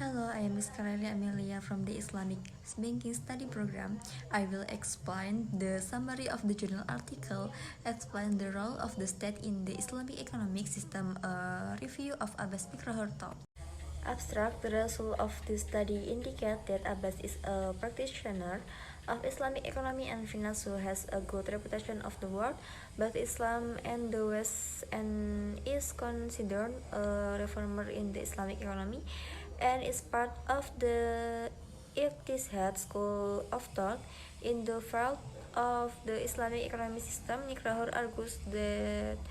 Hello, I am Miss Karelia Amelia from the Islamic Banking Study Program. I will explain the summary of the journal article, explain the role of the state in the Islamic economic system, a review of Abbas Mikrahor talk. Abstract, the result of this study indicate that Abbas is a practitioner of Islamic economy and finance who has a good reputation of the world, but Islam and the West and is considered a reformer in the Islamic economy and is part of the Iqtisad school of thought in the field of the Islamic economic system. Mikrahor argues that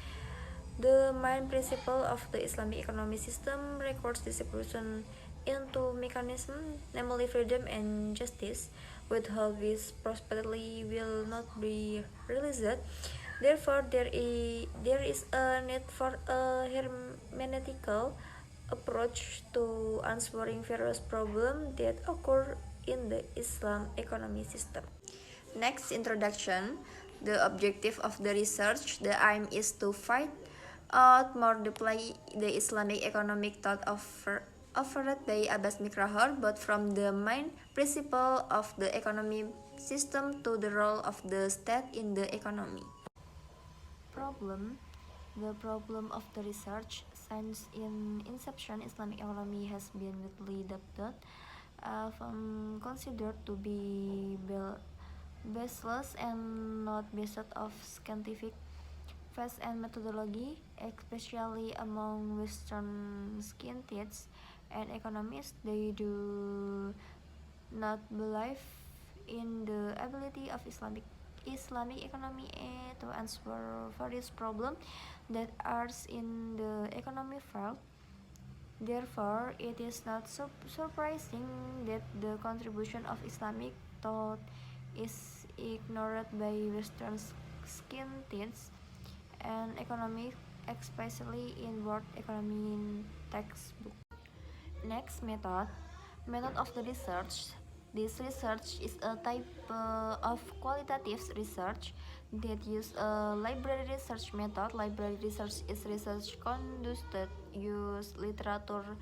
the main principle of the Islamic economic system records distribution into mechanism, namely freedom and justice, without which prosperity will not be realized. Therefore, there is a need for a hermeneutical approach to answering various problems that occur in the Islam economic system. Next, introduction. The objective of the research, the aim is to find out more deeply the Islamic economic thought offered by Abbas Mikrahor, both from the main principle of the economic system to the role of the state in the economy. Problem. The problem of the research, since in inception Islamic economy has been widely adopted, considered to be baseless and not based of scientific facts and methodology, especially among Western scientists and economists. They do not believe in the ability of Islamic economy to answer various problems that are in the economic field. Therefore, it is not surprising that the contribution of Islamic thought is ignored by Western scientists and economics, especially in world economy textbook. Next, method of the research. This research is a type of qualitative research that use a library research method. Library research is research conducted use literature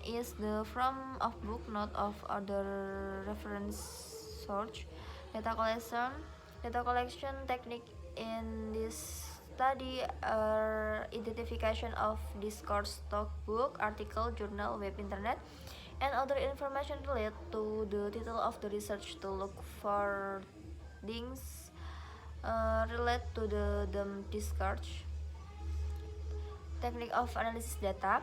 is the form of book, not of other reference source. Data collection technique in this study are identification of discourse, talk, book, article, journal, web, internet, and other information related to the title of the research to look for things related to the discourse. Technique of analysis data.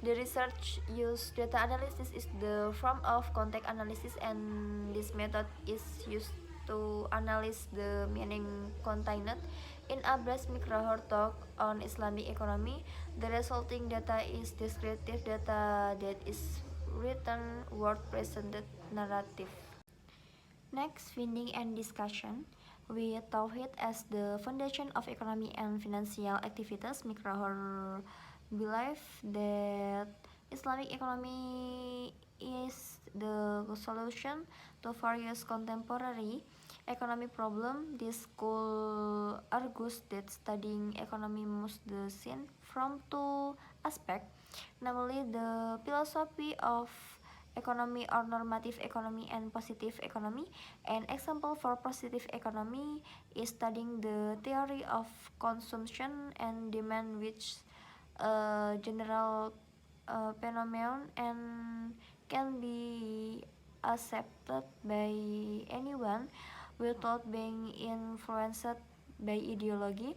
The research use data analysis is the form of context analysis, and this method is used to analyze the meaning contained in Abbas Mikrahor talk on Islamic economy. The resulting data is descriptive data that is written word presented narrative. Next, finding and discussion. With Tauhid as the foundation of economic and financial activities, Mikrahor believe that Islamic economy is the solution to various contemporary economic problems. This school argues that studying economy must be seen from two aspects, namely the philosophy of economy or normative economy and positive economy. An example for positive economy is studying the theory of consumption and demand, which a general phenomenon and can be accepted by anyone without being influenced by ideology.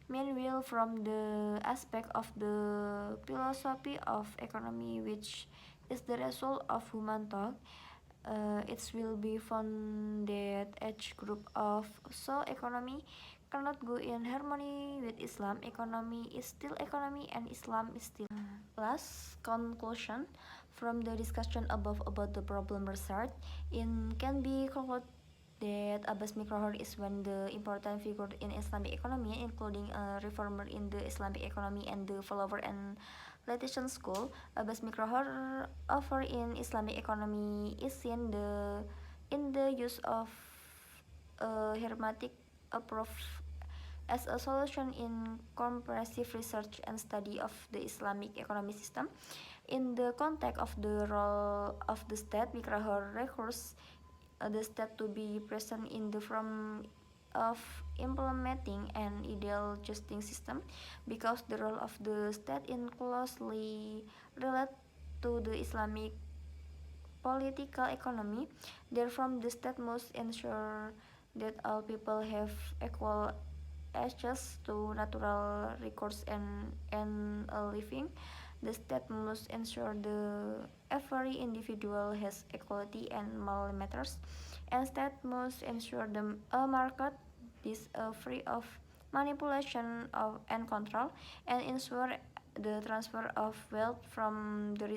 Meanwhile, from the aspect of the philosophy of economy, which is the result of human thought, it will be found that each group of so economy cannot go in harmony with Islam. Economy is still economy and Islam is still. Last conclusion from the discussion above about the problem research, it can be concluded that Abbas Mikrahor is one the important figure in Islamic economy, including a reformer in the Islamic economy and the follower and Latin school. Abbas Mikrahor offer in Islamic economy is seen in the use of a hermetic approach as a solution in comprehensive research and study of the Islamic economic system. In the context of the role of the state, Mikraho requires the state to be present in the form of implementing an ideal justice system, because the role of the state is closely related to the Islamic political economy. Therefore, the state must ensure that all people have equal access to natural resources and a living. The state must ensure that every individual has equality and moral matters, and state must ensure a market is free of manipulation and control, and ensure the transfer of wealth from the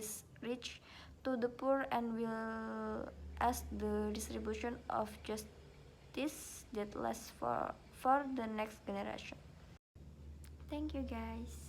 rich to the poor, and will as the distribution of justice that lasts for the next generation. Thank you, guys.